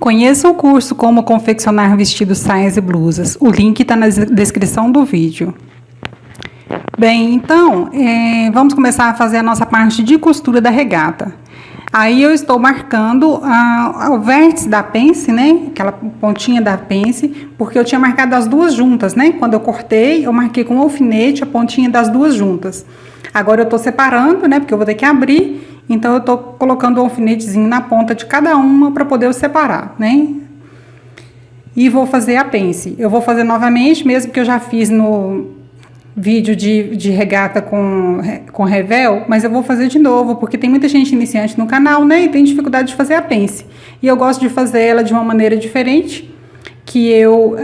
Conheça o curso Como Confeccionar Vestidos, Saias e Blusas. O link está na descrição do vídeo. Bem, então, vamos começar a fazer a nossa parte de costura da regata. Aí eu estou marcando o vértice da pence, né? Aquela pontinha da pence, porque eu tinha marcado as duas juntas, né? Quando eu cortei, eu marquei com o alfinete a pontinha das duas juntas. Agora eu estou separando, né? Porque eu vou ter que abrir. Então, eu estou colocando o alfinetezinho na ponta de cada uma para poder eu separar, né? E vou fazer a pence. Eu vou fazer novamente, mesmo que eu já fiz no vídeo de regata com revel, mas eu vou fazer de novo, porque tem muita gente iniciante no canal, né? E tem dificuldade de fazer a pence. E eu gosto de fazer ela de uma maneira diferente, que eu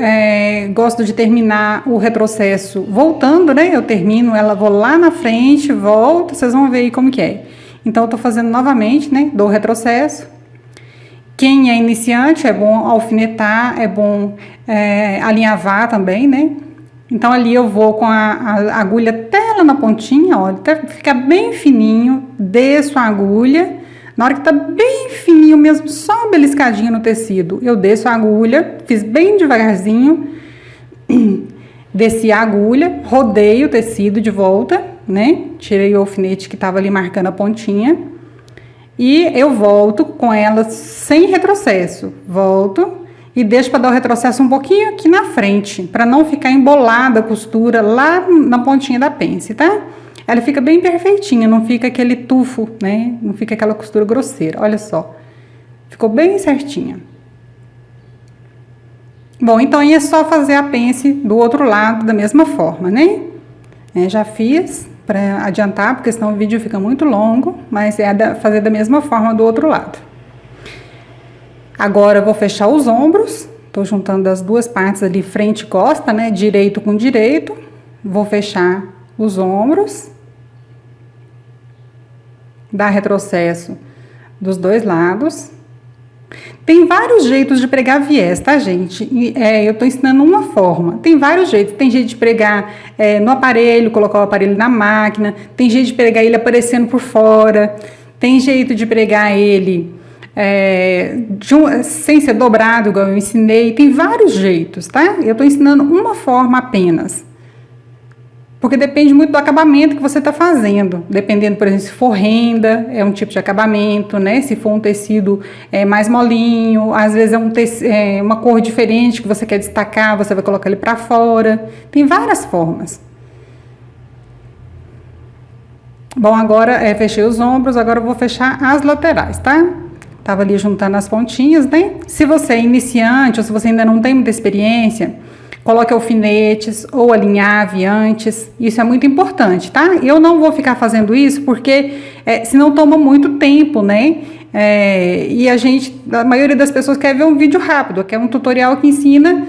gosto de terminar o retrocesso voltando, né? Eu termino ela, vou lá na frente, volto, vocês vão ver aí como que é. Então, eu tô fazendo novamente, né? Dou retrocesso. Quem é iniciante, é bom alfinetar, é bom alinhavar também, né? Então, ali eu vou com a agulha até lá na pontinha, olha, até ficar bem fininho, desço a agulha. Na hora que tá bem fininho mesmo, só uma beliscadinha no tecido, eu desço a agulha, fiz bem devagarzinho, desci a agulha, rodei o tecido de volta, né? Tirei o alfinete que tava ali marcando a pontinha. E eu volto com ela sem retrocesso. Volto e deixo para dar o retrocesso um pouquinho aqui na frente, para não ficar embolada a costura lá na pontinha da pence, tá? Ela fica bem perfeitinha, não fica aquele tufo, né? Não fica aquela costura grosseira, olha só. Ficou bem certinha. Bom, então aí é só fazer a pence do outro lado da mesma forma, né? Já fiz para adiantar, porque senão o vídeo fica muito longo, mas fazer da mesma forma do outro lado. Agora eu vou fechar os ombros, tô juntando as duas partes ali, frente e costa, né? Direito com direito. Vou fechar os ombros. Dar retrocesso dos dois lados. Tem vários jeitos de pregar viés, tá, gente? Eu tô ensinando uma forma. Tem vários jeitos. Tem jeito de pregar no aparelho, colocar o aparelho na máquina. Tem jeito de pregar ele aparecendo por fora. Tem jeito de pregar ele sem ser dobrado, igual eu ensinei. Tem vários jeitos, tá? Eu tô ensinando uma forma apenas. Porque depende muito do acabamento que você está fazendo. Dependendo, por exemplo, se for renda, é um tipo de acabamento, né? Se for um tecido mais molinho, às vezes é uma cor diferente que você quer destacar, você vai colocar ele para fora. Tem várias formas. Bom, agora fechei os ombros, agora eu vou fechar as laterais, tá? Tava ali juntando as pontinhas, né? Se você é iniciante ou se você ainda não tem muita experiência, coloque alfinetes ou alinhave antes, isso é muito importante, tá? Eu não vou ficar fazendo isso porque senão toma muito tempo, né? E a maioria das pessoas quer ver um vídeo rápido, quer um tutorial que ensina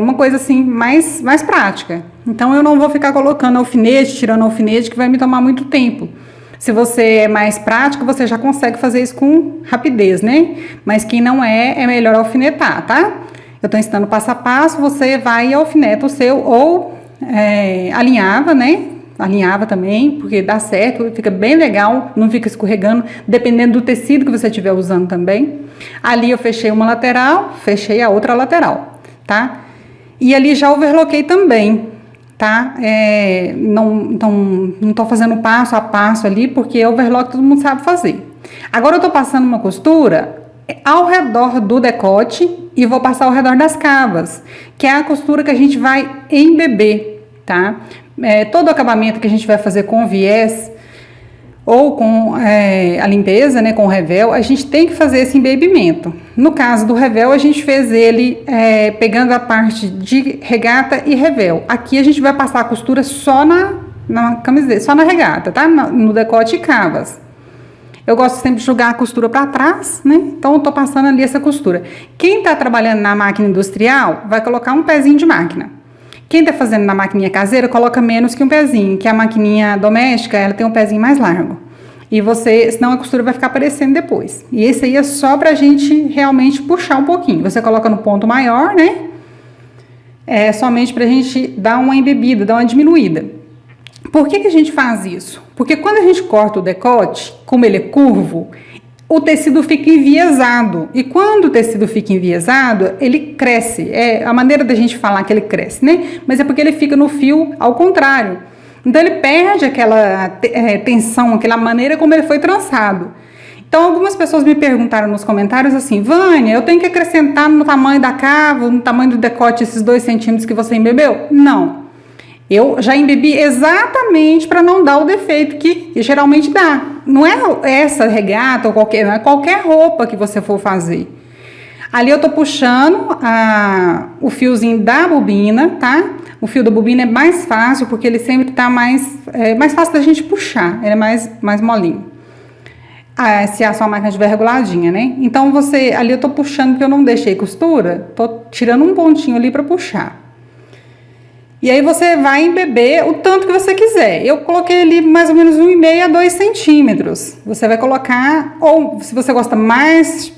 uma coisa assim mais prática. Então eu não vou ficar colocando alfinete, tirando alfinete, que vai me tomar muito tempo. Se você é mais prático, você já consegue fazer isso com rapidez, né? Mas quem não é melhor alfinetar, tá? Eu estou ensinando passo a passo, você vai e alfineta o seu, ou alinhava, né? Alinhava também, porque dá certo, fica bem legal, não fica escorregando, dependendo do tecido que você estiver usando também. Ali eu fechei uma lateral, fechei a outra lateral, tá? E ali já overloquei também, tá? Não tô fazendo passo a passo ali, porque overlock todo mundo sabe fazer. Agora eu tô passando uma costura ao redor do decote e vou passar ao redor das cavas, que é a costura que a gente vai embeber, tá? Todo o acabamento que a gente vai fazer com viés ou com a limpeza, né, com o revel, a gente tem que fazer esse embebimento. No caso do revel, a gente fez ele pegando a parte de regata e revel. Aqui a gente vai passar a costura só na camiseta, só na regata, tá? No decote e cavas. Eu gosto sempre de jogar a costura para trás, né? Então, eu tô passando ali essa costura. Quem tá trabalhando na máquina industrial, vai colocar um pezinho de máquina. Quem tá fazendo na maquininha caseira, coloca menos que um pezinho, que a maquininha doméstica, ela tem um pezinho mais largo. E senão a costura vai ficar aparecendo depois. E esse aí é só pra gente realmente puxar um pouquinho. Você coloca no ponto maior, né? Somente pra gente dar uma embebida, dar uma diminuída. Por que a gente faz isso? Porque quando a gente corta o decote, como ele é curvo, o tecido fica enviesado. E quando o tecido fica enviesado, ele cresce. É a maneira da gente falar que ele cresce, né? Mas é porque ele fica no fio ao contrário. Então, ele perde aquela tensão, aquela maneira como ele foi trançado. Então, algumas pessoas me perguntaram nos comentários assim, Vânia, eu tenho que acrescentar no tamanho da cava, no tamanho do decote, esses 2 centímetros que você embebeu? Não. Eu já embebi exatamente para não dar o defeito que geralmente dá. Não é essa regata ou qualquer roupa que você for fazer. Ali eu tô puxando o fiozinho da bobina, tá? O fio da bobina é mais fácil porque ele sempre tá mais fácil da gente puxar, ele é mais molinho. Se a sua máquina estiver reguladinha, né? Então ali eu tô puxando porque eu não deixei costura, tô tirando um pontinho ali para puxar. E aí você vai embeber o tanto que você quiser. Eu coloquei ali mais ou menos 1,5 a 2 centímetros. Você vai colocar, ou se você gosta mais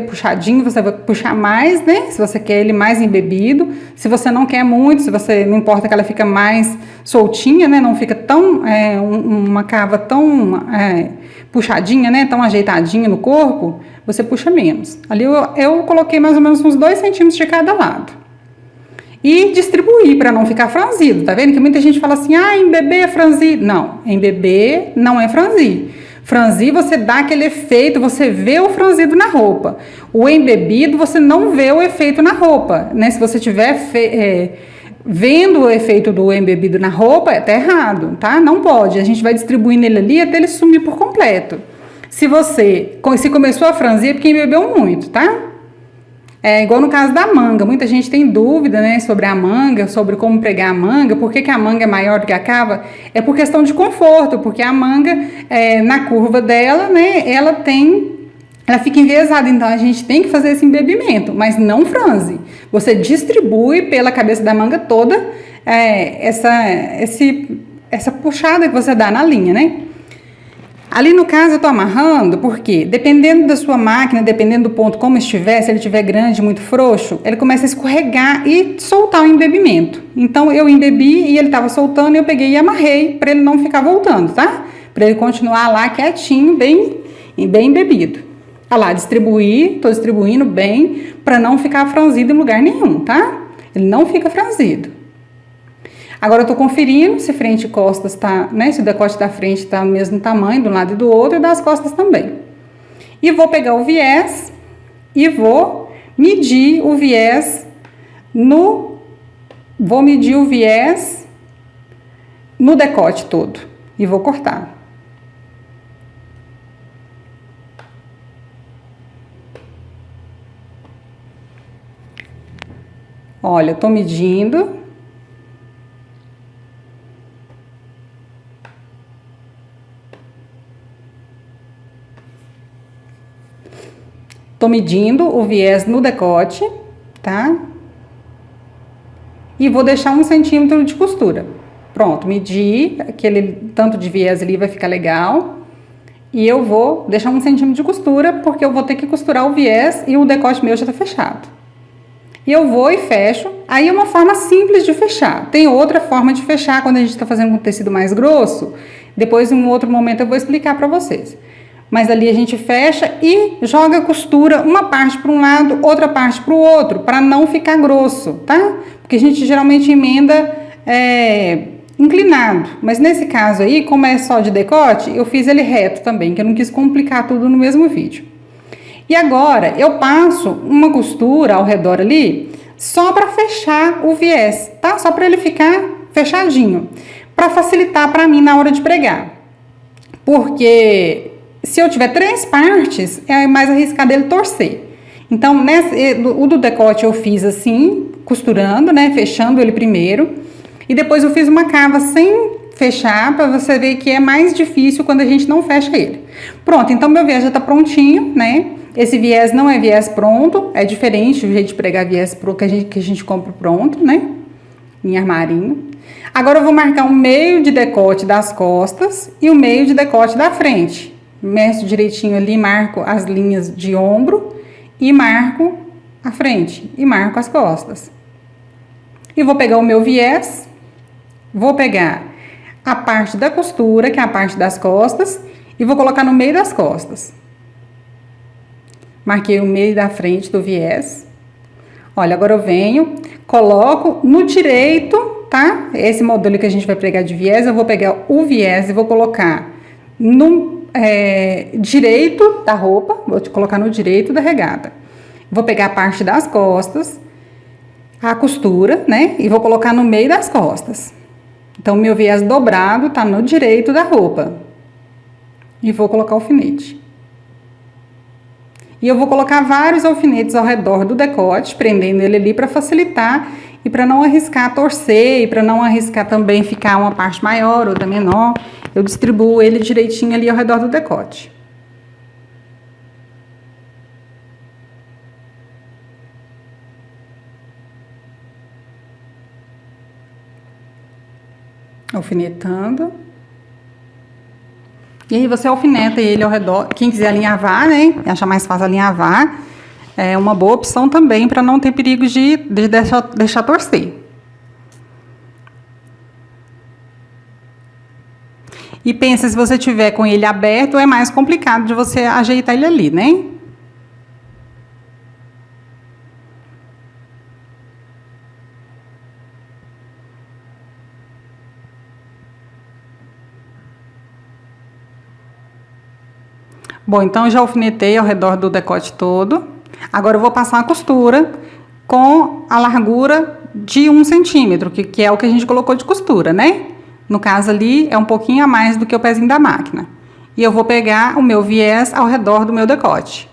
puxadinho, você vai puxar mais, né? Se você quer ele mais embebido. Se você não quer muito, não importa que ela fica mais soltinha, né? Não fica tão, uma cava tão puxadinha, né? Tão ajeitadinha no corpo, você puxa menos. Ali eu coloquei mais ou menos uns 2 centímetros de cada lado. E distribuir para não ficar franzido, tá vendo? Que muita gente fala assim, embeber é franzir. Não, embeber não é franzir. Franzir, você dá aquele efeito, você vê o franzido na roupa. O embebido, você não vê o efeito na roupa, né? Se você estiver vendo o efeito do embebido na roupa, tá errado, tá? Não pode, a gente vai distribuindo ele ali até ele sumir por completo. Se começou a franzir, é porque embebeu muito, tá? É igual no caso da manga, muita gente tem dúvida, né, sobre a manga, sobre como pregar a manga, por que a manga é maior do que a cava? É por questão de conforto, porque a manga, na curva dela, né, ela fica enviesada, então a gente tem que fazer esse embebimento, mas não franze. Você distribui pela cabeça da manga toda essa puxada que você dá na linha, né? Ali no caso eu tô amarrando, porque dependendo da sua máquina, dependendo do ponto como estiver, se ele estiver grande, muito frouxo, ele começa a escorregar e soltar o embebimento. Então eu embebi e ele tava soltando e eu peguei e amarrei para ele não ficar voltando, tá? Para ele continuar lá quietinho, bem embebido. Olha lá, tô distribuindo bem para não ficar franzido em lugar nenhum, tá? Ele não fica franzido. Agora eu tô conferindo se frente e costas tá, né? Se o decote da frente tá no mesmo tamanho de um lado e do outro e das costas também. E vou pegar o viés e vou medir o viés no decote todo e vou cortar. Olha, eu tô medindo. Tô medindo o viés no decote, tá? E vou deixar 1 centímetro de costura. Pronto, medi aquele tanto de viés ali, vai ficar legal. E eu vou deixar 1 centímetro de costura, porque eu vou ter que costurar o viés e o decote meu já tá fechado. E eu vou e fecho. Aí é uma forma simples de fechar. Tem outra forma de fechar quando a gente tá fazendo com tecido mais grosso. Depois, em um outro momento, eu vou explicar pra vocês. Mas ali a gente fecha e joga a costura, uma parte para um lado, outra parte para o outro, para não ficar grosso, tá? Porque a gente geralmente emenda inclinado. Mas nesse caso aí, como é só de decote, eu fiz ele reto também, que eu não quis complicar tudo no mesmo vídeo. E agora, eu passo uma costura ao redor ali, só para fechar o viés, tá? Só para ele ficar fechadinho, para facilitar para mim na hora de pregar. Porque se eu tiver 3 partes, é mais arriscado ele torcer. Então, o do decote eu fiz assim, costurando, né? Fechando ele primeiro. E depois eu fiz uma cava sem fechar, para você ver que é mais difícil quando a gente não fecha ele. Pronto, então meu viés já tá prontinho, né? Esse viés não é viés pronto, é diferente o jeito de pregar viés que a gente compra pronto, né? Em armarinho. Agora eu vou marcar o meio de decote das costas e o meio de decote da frente. Meço direitinho ali, marco as linhas de ombro e marco a frente e marco as costas. E vou pegar o meu viés, vou pegar a parte da costura, que é a parte das costas, e vou colocar no meio das costas. Marquei o meio da frente do viés. Olha, agora eu venho, coloco no direito, tá? Esse modelo que a gente vai pregar de viés, eu vou pegar o viés e vou colocar no direito da roupa, vou te colocar no direito da regata. Vou pegar a parte das costas, a costura, né? E vou colocar no meio das costas. Então, meu viés dobrado tá no direito da roupa. E vou colocar o alfinete. E eu vou colocar vários alfinetes ao redor do decote, prendendo ele ali para facilitar e para não arriscar torcer e para não arriscar também ficar uma parte maior ou outra menor. Eu distribuo ele direitinho ali ao redor do decote. Alfinetando. E aí você alfineta ele ao redor. Quem quiser alinhavar, né? Achar mais fácil alinhavar, é uma boa opção também para não ter perigo de deixar torcer. E pensa, se você tiver com ele aberto, é mais complicado de você ajeitar ele ali, né? Bom, então eu já alfinetei ao redor do decote todo. Agora eu vou passar a costura com a largura de 1 centímetro, que é o que a gente colocou de costura, né? No caso ali, é um pouquinho a mais do que o pezinho da máquina. E eu vou pegar o meu viés ao redor do meu decote.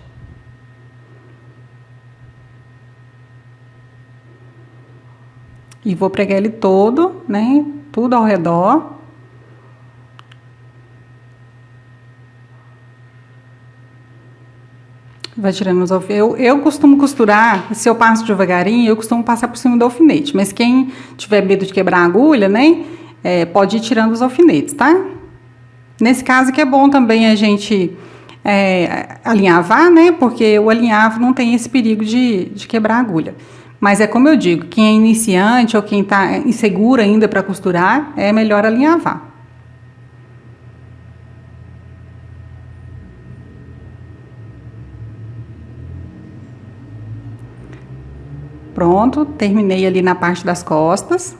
E vou pregar ele todo, né? Tudo ao redor. Vai tirando os alfinetes. Eu costumo costurar, se eu passo devagarinho, eu costumo passar por cima do alfinete. Mas quem tiver medo de quebrar a agulha, né? Pode ir tirando os alfinetes, tá? Nesse caso que é bom também a gente alinhavar, né? Porque o alinhavo não tem esse perigo de quebrar a agulha. Mas é como eu digo, quem é iniciante ou quem está inseguro ainda para costurar, é melhor alinhavar. Pronto, terminei ali na parte das costas.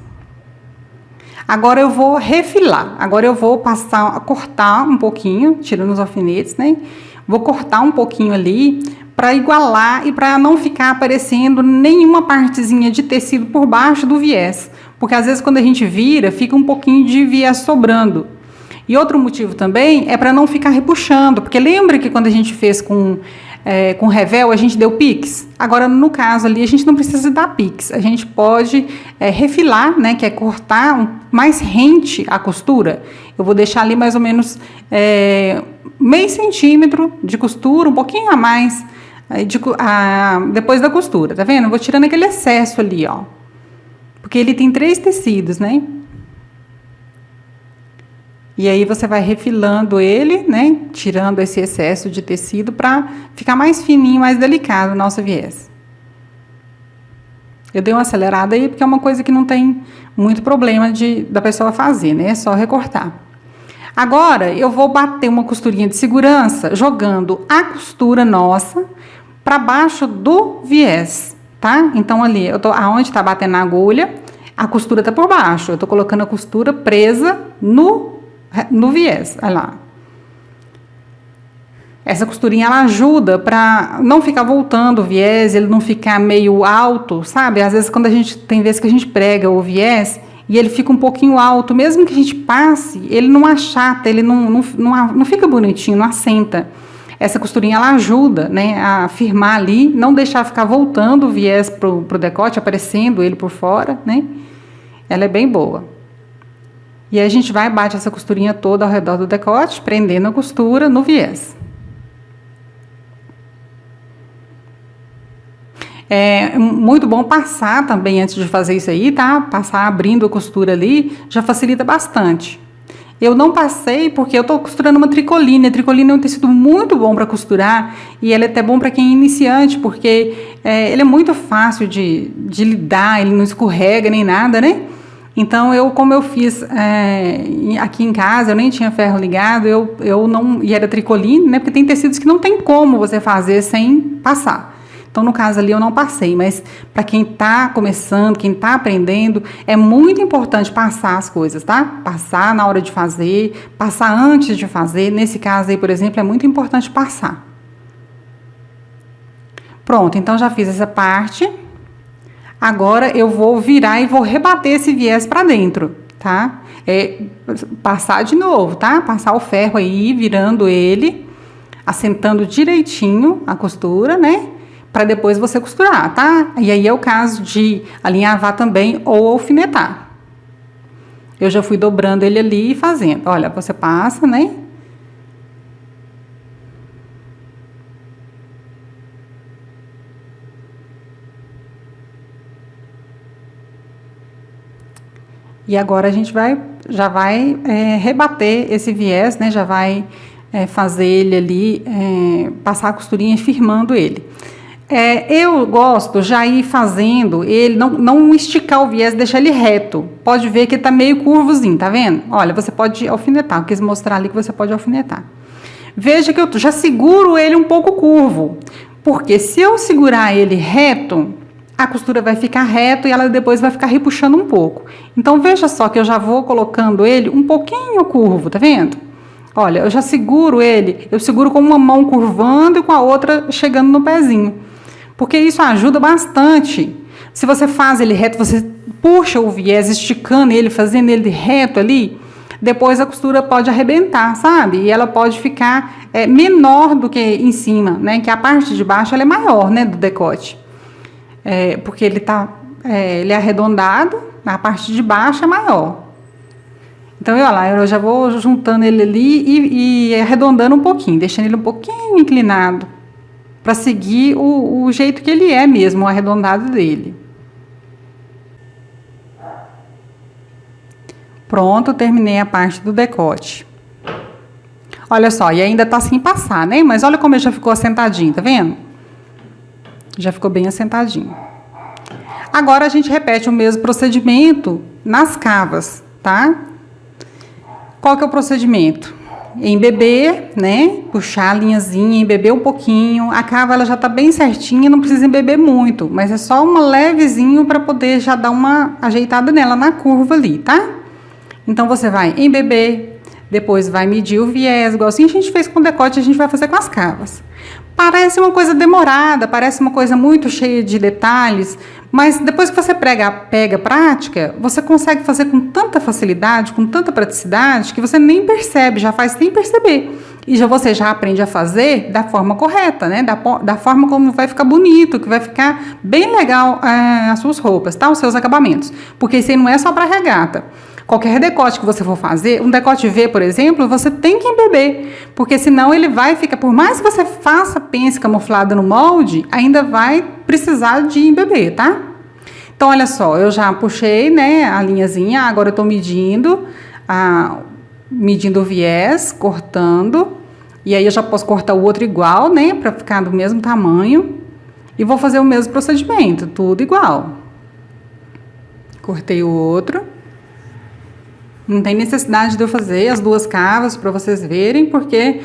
Agora eu vou refilar. Agora eu vou cortar um pouquinho, tirando os alfinetes, né? Vou cortar um pouquinho ali para igualar e para não ficar aparecendo nenhuma partezinha de tecido por baixo do viés. Porque às vezes quando a gente vira, fica um pouquinho de viés sobrando. E outro motivo também é para não ficar repuxando. Porque lembra que quando a gente fez com revel, a gente deu pix? Agora, no caso ali, a gente não precisa dar pix. A gente pode refilar, né? Que é cortar mais rente a costura. Eu vou deixar ali mais ou menos meio centímetro de costura, um pouquinho a mais depois da costura, tá vendo? Eu vou tirando aquele excesso ali, ó. Porque ele tem 3 tecidos, né? E aí você vai refilando ele, né? Tirando esse excesso de tecido para ficar mais fininho, mais delicado o nosso viés. Eu dei uma acelerada aí porque é uma coisa que não tem muito problema da pessoa fazer, né? É só recortar. Agora eu vou bater uma costurinha de segurança jogando a costura nossa para baixo do viés, tá? Então ali, aonde tá batendo a agulha, a costura tá por baixo. Eu tô colocando a costura presa no viés, olha lá. Essa costurinha, ela ajuda para não ficar voltando o viés, ele não ficar meio alto, sabe? Às vezes, tem vezes que a gente prega o viés e ele fica um pouquinho alto, mesmo que a gente passe, ele não achata, ele não fica bonitinho, não assenta. Essa costurinha, ela ajuda, né, a firmar ali, não deixar ficar voltando o viés pro decote, aparecendo ele por fora, né? Ela é bem boa. E aí a gente vai e bate essa costurinha toda ao redor do decote, prendendo a costura no viés. É muito bom passar também antes de fazer isso aí, tá? Passar abrindo a costura ali já facilita bastante. Eu não passei porque eu tô costurando uma tricoline. A tricoline é um tecido muito bom para costurar e ele é até bom para quem é iniciante, porque ele é muito fácil de lidar, ele não escorrega nem nada, né? Então, como eu fiz aqui em casa, eu nem tinha ferro ligado, eu não, e era tricoline, né? Porque tem tecidos que não tem como você fazer sem passar. Então, no caso ali, eu não passei, mas para quem está começando, quem está aprendendo, é muito importante passar as coisas, tá? Passar na hora de fazer, passar antes de fazer. Nesse caso aí, por exemplo, é muito importante passar. Pronto, então já fiz essa parte. Agora eu vou virar e vou rebater esse viés para dentro, tá? Passar de novo, tá? Passar o ferro aí, virando ele, assentando direitinho a costura, né? Para depois você costurar, tá? E aí é o caso de alinhavar também ou alfinetar. Eu já fui dobrando ele ali e fazendo. Olha, você passa, né? E agora a gente já vai rebater esse viés, né? Já vai fazer ele ali, passar a costurinha firmando ele. Eu gosto já ir fazendo ele, não esticar o viés, deixar ele reto. Pode ver que ele tá meio curvozinho, tá vendo? Olha, você pode alfinetar, eu quis mostrar ali que você pode alfinetar. Veja que eu já seguro ele um pouco curvo, porque se eu segurar ele reto, a costura vai ficar reto e ela depois vai ficar repuxando um pouco. Então, veja só que eu já vou colocando ele um pouquinho curvo, tá vendo? Olha, eu já seguro ele, eu seguro com uma mão curvando e com a outra chegando no pezinho. Porque isso ajuda bastante. Se você faz ele reto, você puxa o viés, esticando ele, fazendo ele reto ali, depois a costura pode arrebentar, sabe? E ela pode ficar menor do que em cima, né? Que a parte de baixo ela é maior, né, do decote. Porque ele é arredondado, a parte de baixo é maior. Então, olha lá, eu já vou juntando ele ali e arredondando um pouquinho, deixando ele um pouquinho inclinado, para seguir o jeito que ele é mesmo, o arredondado dele. Pronto, terminei a parte do decote. Olha só, e ainda tá sem passar, né? Mas olha como ele já ficou assentadinho, tá vendo? Já ficou bem assentadinho. Agora a gente repete o mesmo procedimento nas cavas, tá? Qual que é o procedimento? Embeber, né? Puxar a linhazinha, embeber um pouquinho. A cava ela já tá bem certinha, não precisa embeber muito, mas é só uma levezinho para poder já dar uma ajeitada nela na curva ali, tá? Então você vai embeber, depois vai medir o viés, igual assim a gente fez com o decote, a gente vai fazer com as cavas. Parece uma coisa demorada, parece uma coisa muito cheia de detalhes, mas depois que você pega a prática, você consegue fazer com tanta facilidade, com tanta praticidade, que você nem percebe, já faz sem perceber. E você já aprende a fazer da forma correta, né? Da forma como vai ficar bonito, que vai ficar bem legal as suas roupas, tá? Os seus acabamentos. Porque isso aí não é só para regata. Qualquer decote que você for fazer, um decote V, por exemplo, você tem que embeber, porque senão ele vai ficar, por mais que você faça pence camuflada no molde, ainda vai precisar de embeber, tá? Então, olha só, eu já puxei, né, a linhazinha, agora eu tô medindo o viés, cortando, e aí eu já posso cortar o outro igual, né, para ficar do mesmo tamanho, e vou fazer o mesmo procedimento, tudo igual. Cortei o outro. Não tem necessidade de eu fazer as duas cavas para vocês verem, porque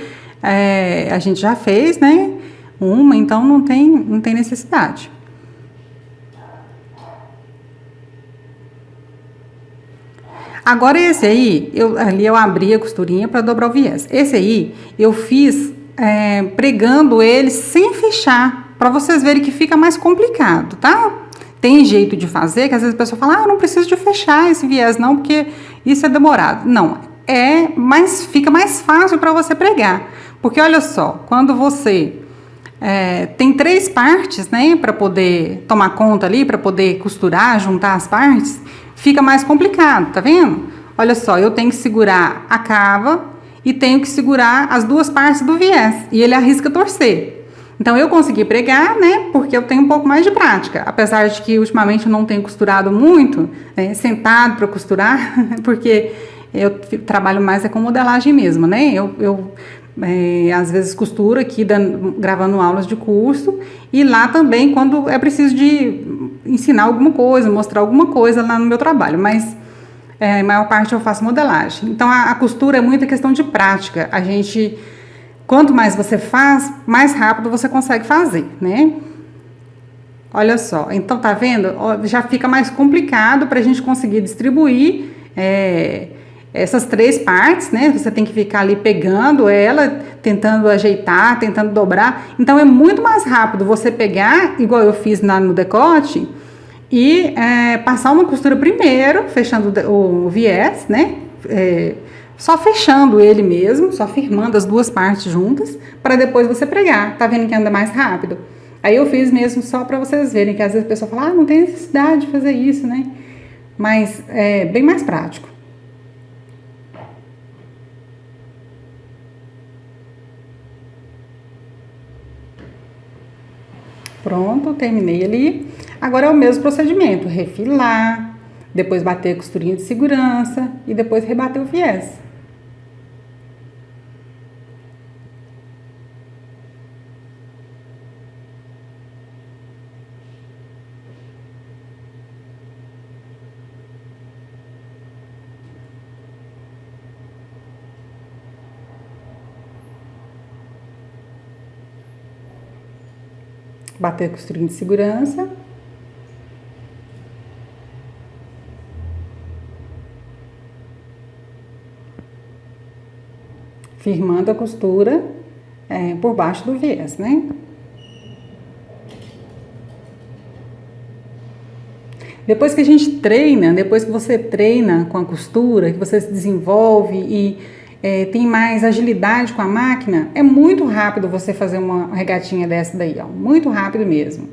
a gente já fez, né? Então não tem necessidade. Agora esse aí, ali eu abri a costurinha para dobrar o viés. Esse aí eu fiz pregando ele sem fechar, para vocês verem que fica mais complicado, tá? Tem jeito de fazer, que às vezes a pessoa fala, não preciso de fechar esse viés não, porque isso é demorado. Não, mas fica mais fácil para você pregar. Porque olha só, quando você tem 3 partes, né, para poder tomar conta ali, para poder costurar, juntar as partes, fica mais complicado, tá vendo? Olha só, eu tenho que segurar a cava e tenho que segurar as 2 partes do viés, e ele arrisca torcer. Então, eu consegui pregar, né, porque eu tenho um pouco mais de prática, apesar de que ultimamente eu não tenho costurado muito, sentado para costurar, porque eu trabalho mais com modelagem mesmo, né, eu às vezes costuro aqui, gravando aulas de curso, e lá também quando é preciso de ensinar alguma coisa, mostrar alguma coisa lá no meu trabalho, mas a maior parte eu faço modelagem. Então, a costura é muita questão de prática. Quanto mais você faz, mais rápido você consegue fazer, né? Olha só, então tá vendo? Já fica mais complicado para a gente conseguir distribuir essas 3 partes, né? Você tem que ficar ali pegando ela, tentando ajeitar, tentando dobrar. Então é muito mais rápido você pegar, igual eu fiz no decote, e passar uma costura primeiro, fechando o viés, né? Só fechando ele mesmo, só firmando as 2 partes juntas, para depois você pregar. Tá vendo que anda mais rápido? Aí eu fiz mesmo só para vocês verem, que às vezes a pessoa fala, não tem necessidade de fazer isso, né? Mas é bem mais prático. Pronto, terminei ali. Agora é o mesmo procedimento, refilar, depois bater a costurinha de segurança e depois rebater o viés. Bater a costurinha de segurança. Firmando a costura por baixo do viés, né? Depois que a gente treina, depois que você treina com a costura, que você se desenvolve e tem mais agilidade com a máquina, é muito rápido você fazer uma regatinha dessa daí, ó, muito rápido mesmo.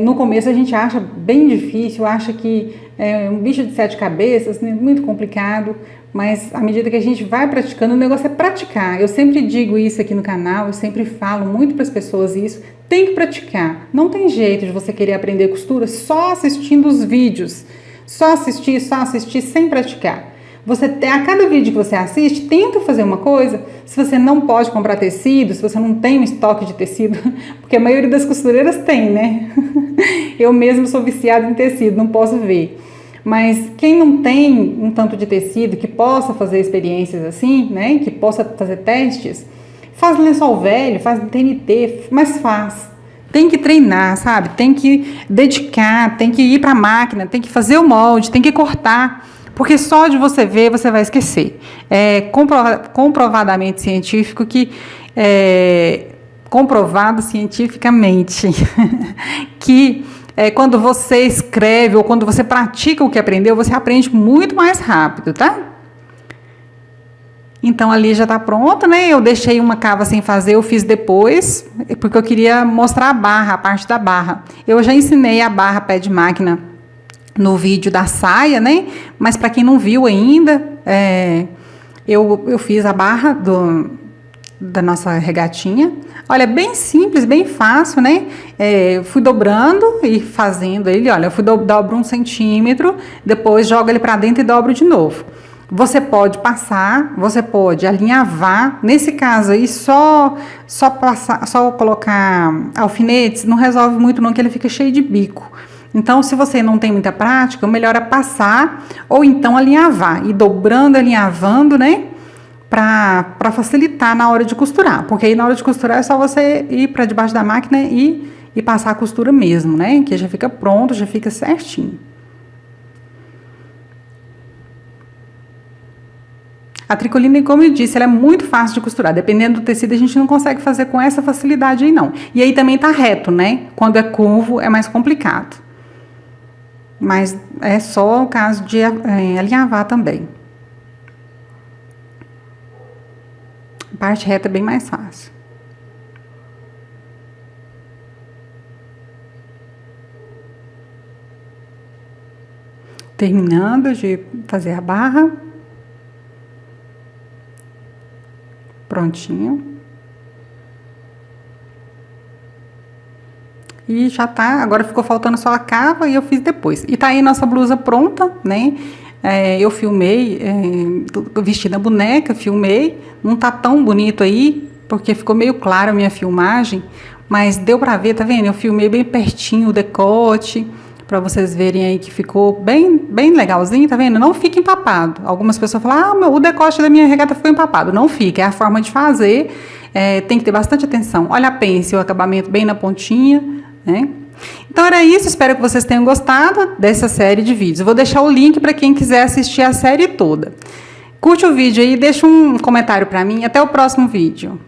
No começo a gente acha bem difícil, acha que é um bicho de 7 cabeças, né, muito complicado, mas à medida que a gente vai praticando, o negócio é praticar. Eu sempre digo isso aqui no canal, eu sempre falo muito para as pessoas isso, tem que praticar. Não tem jeito de você querer aprender costura só assistindo os vídeos, só assistir, sem praticar. A cada vídeo que você assiste, tenta fazer uma coisa. Se você não pode comprar tecido, se você não tem um estoque de tecido, porque a maioria das costureiras tem, né? Eu mesmo sou viciada em tecido, não posso ver. Mas quem não tem um tanto de tecido, que possa fazer experiências assim, né? Que possa fazer testes, faz lençol velho, faz TNT, mas faz. Tem que treinar, sabe? Tem que dedicar, tem que ir para a máquina, tem que fazer o molde, tem que cortar. Porque só de você ver, você vai esquecer. É comprovadamente científico comprovado cientificamente que quando você escreve ou quando você pratica o que aprendeu, você aprende muito mais rápido, tá? Então, ali já está pronto, né? Eu deixei uma cava sem fazer, eu fiz depois, porque eu queria mostrar a parte da barra. Eu já ensinei a barra pé de máquina no vídeo da saia, né? Mas para quem não viu ainda, eu fiz a barra da nossa regatinha. Olha, bem simples, bem fácil, né? Fui dobrando e fazendo ele, olha, eu dobro 1 centímetro, depois jogo ele para dentro e dobro de novo. Você pode passar, você pode alinhavar. Nesse caso aí, só colocar alfinetes não resolve muito não, que ele fica cheio de bico. Então, se você não tem muita prática, o melhor é passar ou então alinhavar, ir dobrando, alinhavando, né? Para facilitar na hora de costurar. Porque aí na hora de costurar é só você ir para debaixo da máquina e passar a costura mesmo, né? Que já fica pronto, já fica certinho. A tricoline, como eu disse, ela é muito fácil de costurar. Dependendo do tecido, a gente não consegue fazer com essa facilidade aí, não. E aí também tá reto, né? Quando é curvo, é mais complicado. Mas é só o caso de alinhavar também. A parte reta é bem mais fácil. Terminando de fazer a barra. Prontinho. E já tá, agora ficou faltando só a cava e eu fiz depois. E tá aí nossa blusa pronta, né? Eu filmei, vestindo a boneca, filmei. Não tá tão bonito aí, porque ficou meio clara a minha filmagem, mas deu pra ver, tá vendo? Eu filmei bem pertinho o decote, para vocês verem aí que ficou bem legalzinho, tá vendo? Não fica empapado. Algumas pessoas falam, o decote da minha regata ficou empapado. Não fica, é a forma de fazer, tem que ter bastante atenção. Olha a pence, o acabamento bem na pontinha, né? Então era isso, espero que vocês tenham gostado dessa série de vídeos. Eu vou deixar o link para quem quiser assistir a série toda. Curte o vídeo aí, deixa um comentário para mim. Até o próximo vídeo.